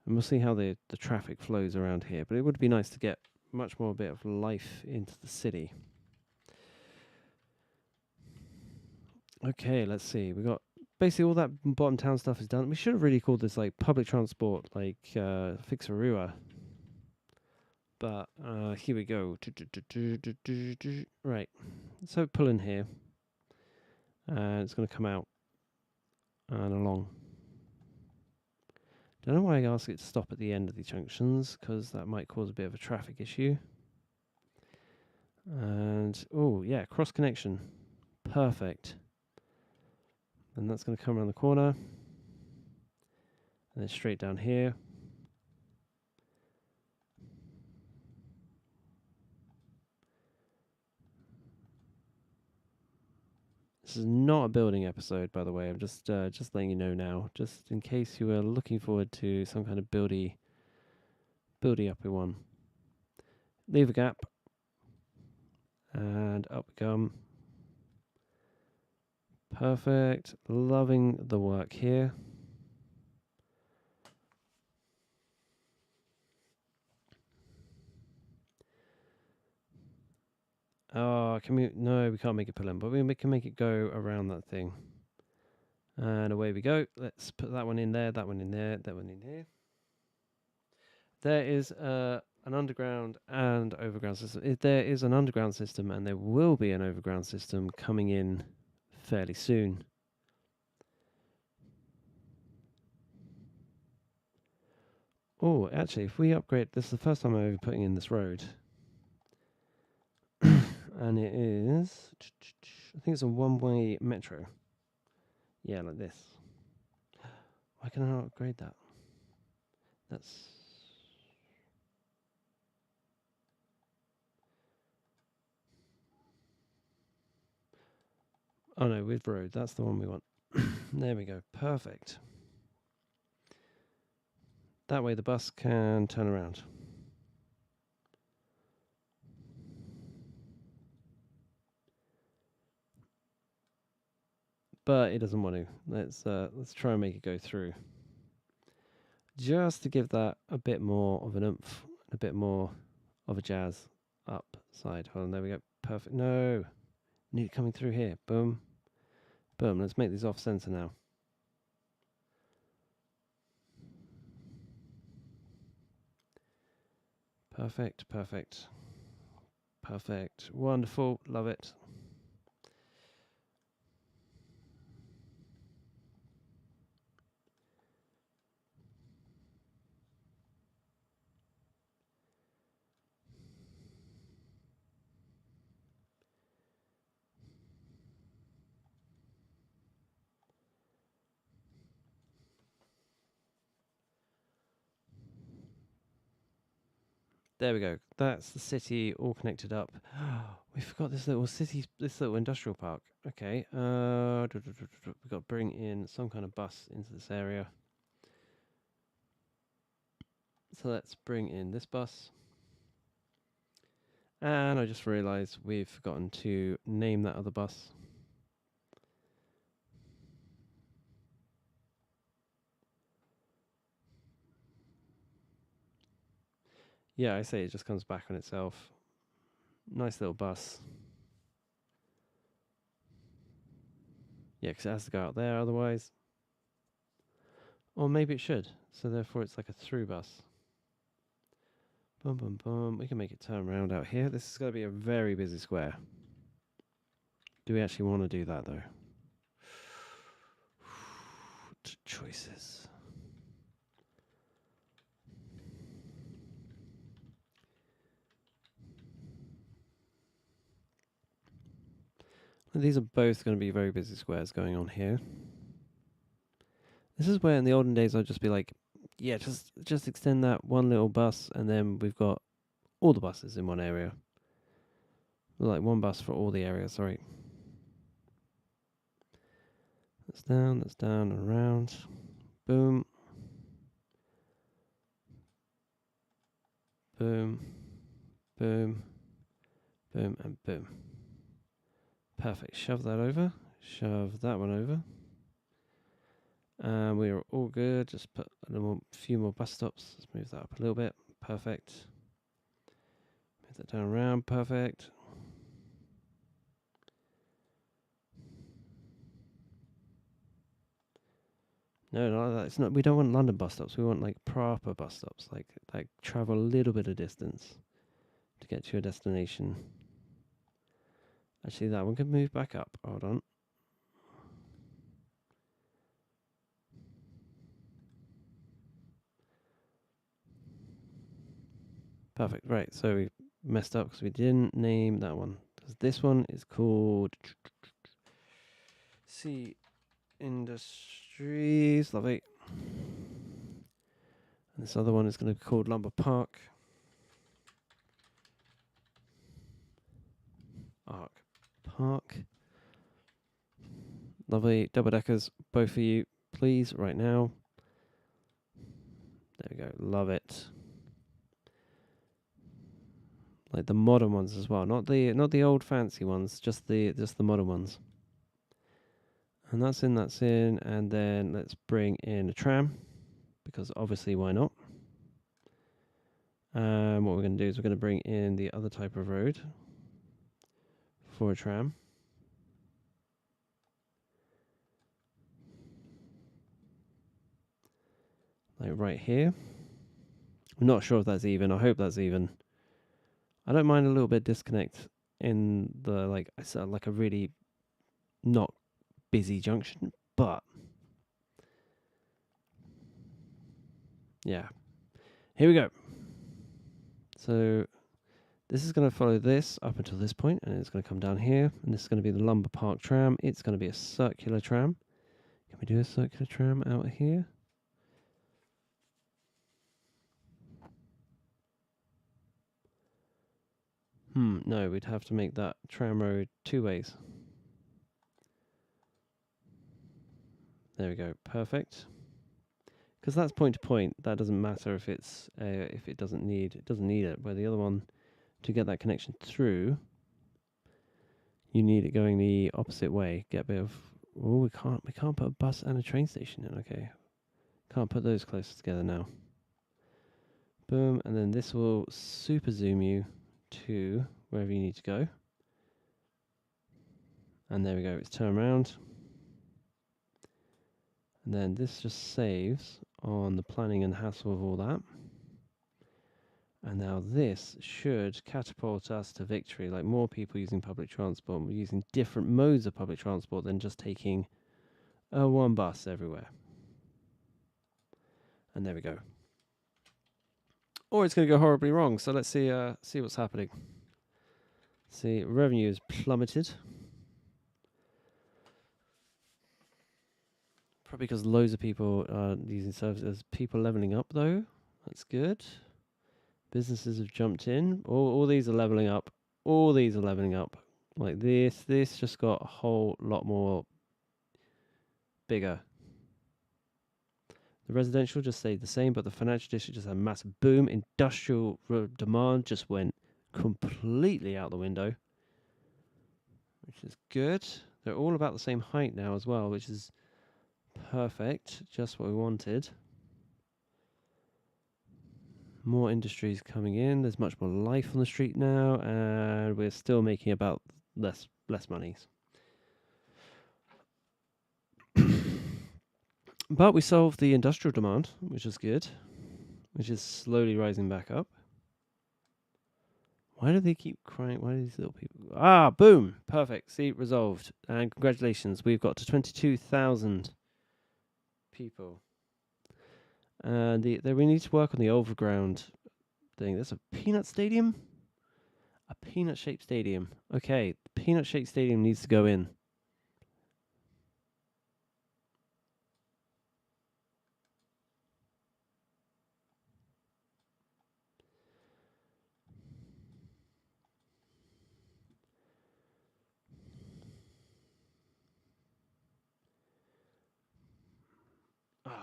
and we'll see how the traffic flows around here, but it would be nice to get much more a bit of life into the city. Okay, let's see, we got basically all that bottom town stuff is done. We should have really called this like public transport, like Fixarua. But here we go. Right, so pull in here, and it's going to come out and along. Don't know why I ask it to stop at the end of the junctions, because that might cause a bit of a traffic issue. And oh yeah, cross connection, perfect. And that's going to come around the corner, and then straight down here. This is not a building episode, by the way. I'm just letting you know now, just in case you were looking forward to some kind of buildy uppy one. Leave a gap, and up we come. Perfect. Loving the work here. Oh, can we? No, we can't make it pull in, but we can make it go around that thing. And away we go. Let's put that one in there, that one in there, that one in here. There is an underground and overground system. If there is an underground system, and there will be an overground system coming in fairly soon. Oh, actually, if we upgrade, this is the first time I'm ever putting in this road. And it is, I think it's a one-way metro. Yeah, like this. Why can I not upgrade that? That's... Oh no, with road, that's the one we want. There we go, perfect. That way the bus can turn around. But it doesn't want to. Let's try and make it go through. Just to give that a bit more of an oomph, a bit more of a jazz upside. Hold on, there we go. Perfect. No, need it coming through here. Boom, boom. Let's make these off center now. Perfect, perfect, perfect. Wonderful. Love it. There we go. That's the city all connected up. We forgot this little city, this little industrial park. Okay. We've got to bring in some kind of bus into this area. So let's bring in this bus. And I just realised we've forgotten to name that other bus. Yeah, I say it just comes back on itself. Nice little bus. Yeah, because it has to go out there otherwise. Or maybe it should. So therefore it's like a through bus. Boom, boom, boom. We can make it turn around out here. This is going to be a very busy square. Do we actually want to do that though? Choices. These are both going to be very busy squares going on here. This is where in the olden days I'd just be like, yeah, just extend that one little bus and then we've got all the buses in one area. Like one bus for all the areas, sorry. That's down and around. Boom. Boom. Boom. Boom and boom. Perfect. Shove that over. Shove that one over. And we are all good. Just put a few more bus stops. Let's move that up a little bit. Perfect. Move that down around. Perfect. No, it's not. We don't want London bus stops. We want like proper bus stops, like travel a little bit of distance to get to your destination. Actually, that one could move back up. Hold on. Perfect. Right. So we messed up because we didn't name that one. Because this one is called Sea Industries. Lovely. And this other one is going to be called Lumber Park. Park. Lovely. Double deckers. Both of you, please, right now. There we go. Love it. Like the modern ones as well, not the old fancy ones, just the modern ones. And that's in, and then let's bring in a tram, because obviously why not? What we're going to do is we're going to bring in the other type of road. for a tram. Like right here. I'm not sure if that's even. I hope that's even. I don't mind a little bit disconnect in the like a really not busy junction, but yeah. Here we go. So this is going to follow this up until this point, and it's going to come down here, and this is going to be the Lumber Park tram. It's going to be a circular tram. Can we do a circular tram out here? No, we'd have to make that tram road 2 ways. There we go, perfect. Because that's point to point. That doesn't matter if it's if it doesn't need it. Where the other one, to get that connection through, you need it going the opposite way. Get a bit of we can't put a bus and a train station in. Okay, can't put those closer together now. Boom, and then this will super zoom you to wherever you need to go. And there we go, it's turned around. And then this just saves on the planning and hassle of all that. And now this should catapult us to victory, like more people using public transport, using different modes of public transport than just taking one bus everywhere. And there we go. Or it's going to go horribly wrong, so let's see what's happening. See, revenue is plummeted. Probably because loads of people are using services. People leveling up though. That's good. Businesses have jumped in. All these are leveling up. All these are leveling up. Like this. This just got a whole lot more bigger. The residential just stayed the same, but the financial district just had a massive boom. Industrial demand just went completely out the window, which is good. They're all about the same height now as well, which is perfect. Just what we wanted. More industries coming in. There's much more life on the street now, and we're still making about less monies. But we solved the industrial demand, which is good, which is slowly rising back up. Why do they keep crying? Why do these little people... boom! Perfect. See, resolved. And congratulations, we've got to 22,000 people. And we need to work on the overground thing. There's a peanut stadium? A peanut-shaped stadium. Okay, the peanut-shaped stadium needs to go in.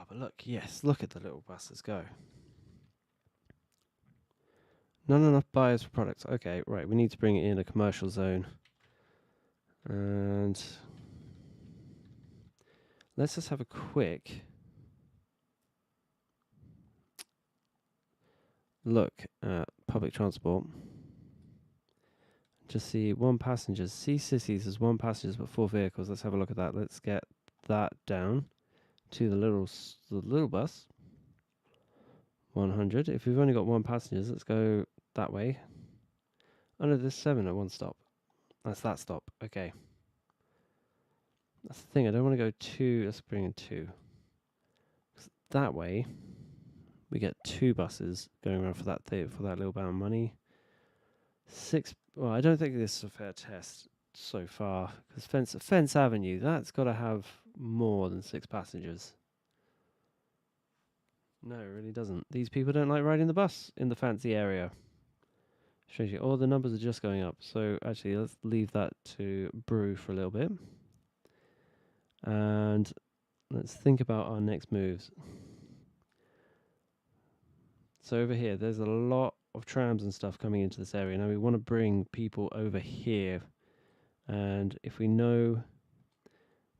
But look, yes, look at the little buses go. Not enough buyers for products. Okay, right, we need to bring it in a commercial zone. And let's just have a quick look at public transport. Just see 1 passenger. See cities as 1 passenger but 4 vehicles. Let's have a look at that. Let's get that down to the little bus. 100. If we've only got 1 passenger, let's go that way. Oh no, there's 7 at 1 stop. That's that stop. Okay. That's the thing. I don't want to go 2. Let's bring in 2. That way, we get 2 buses going around for that little bit of money. 6. Well, I don't think this is a fair test so far, because Fence Avenue, that's got to have more than 6 passengers. No, it really doesn't. These people don't like riding the bus in the fancy area. Strangely, all the numbers are just going up. So actually, let's leave that to brew for a little bit. And let's think about our next moves. So over here, there's a lot of trams and stuff coming into this area. Now we want to bring people over here. And if we know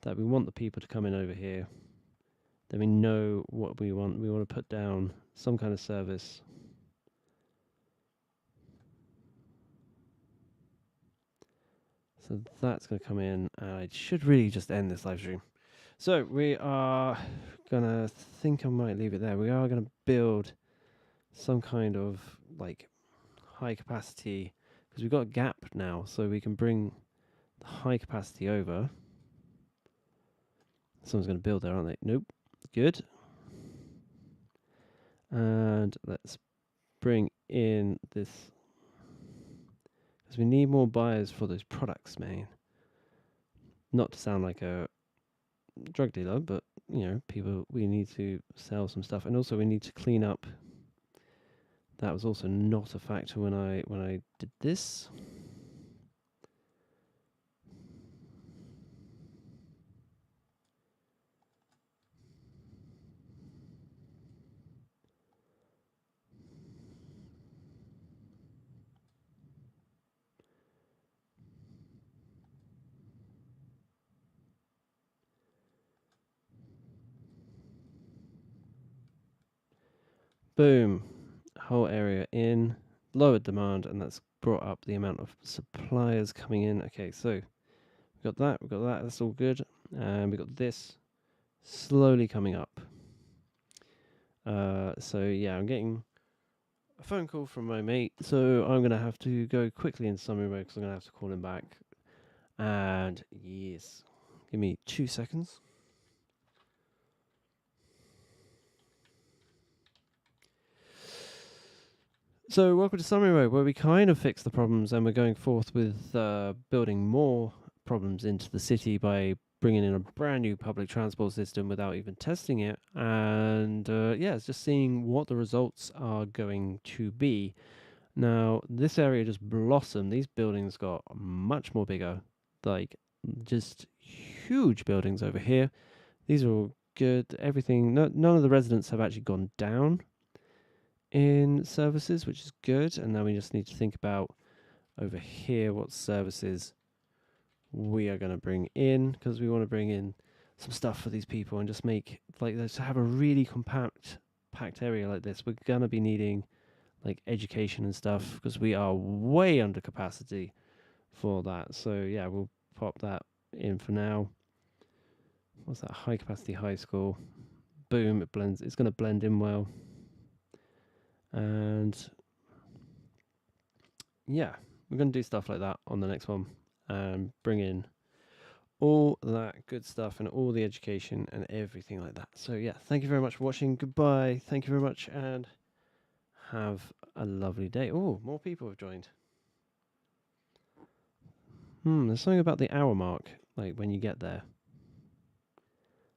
that we want the people to come in over here, then we know what we want. We want to put down some kind of service. So that's going to come in, and I should really just end this live stream. So we are going to think I might leave it there. We are going to build some kind of like high capacity, because we've got a gap now, so we can bring the high capacity over. Someone's going to build there, aren't they? Nope. Good. And let's bring in this, because we need more buyers for those products, man. Not to sound like a drug dealer, but you know, people, we need to sell some stuff, and also we need to clean up. That was also not a factor when I did this. Boom. Whole area in. Lowered demand, and that's brought up the amount of suppliers coming in. Okay, so we've got that, that's all good. And we've got this slowly coming up. So yeah, I'm getting a phone call from my mate, so I'm going to have to go quickly in summary mode because I'm going to have to call him back. And yes, give me 2 seconds. So welcome to summary mode, where we kind of fix the problems, and we're going forth with building more problems into the city by bringing in a brand new public transport system without even testing it. And yeah, it's just seeing what the results are going to be. Now, this area just blossomed. These buildings got much more bigger, like just huge buildings over here. These are all good. Everything, none of the residents have actually gone down in services, which is good. And now we just need to think about over here what services we are going to bring in, because we want to bring in some stuff for these people and just make like this, to have a really packed area like this. We're going to be needing like education and stuff, because we are way under capacity for that. So yeah, we'll pop that in for now. What's that? High capacity high school. Boom, it blends. It's going to blend in well. And yeah, we're going to do stuff like that on the next one and bring in all that good stuff and all the education and everything like that. So yeah, thank you very much for watching. Goodbye. Thank you very much, and have a lovely day. Oh, more people have joined. There's something about the hour mark, like when you get there.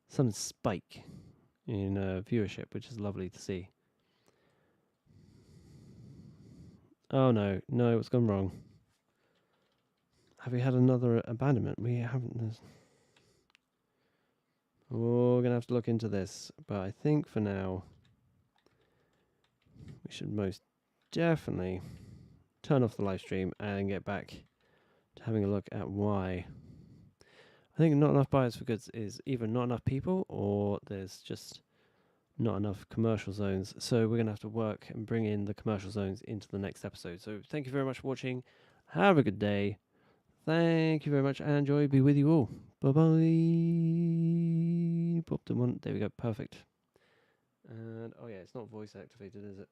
Some spike in viewership, which is lovely to see. Oh no, what's gone wrong? Have we had another abandonment? We haven't. We're gonna have to look into this, but I think for now we should most definitely turn off the live stream and get back to having a look at why. I think not enough buyers for goods is either not enough people, or there's just not enough commercial zones. So we're going to have to work and bring in the commercial zones into the next episode. So thank you very much for watching. Have a good day. Thank you very much, and joy be with you all. Bye-bye. Bobton one. There we go. Perfect. And, oh yeah, it's not voice activated, is it?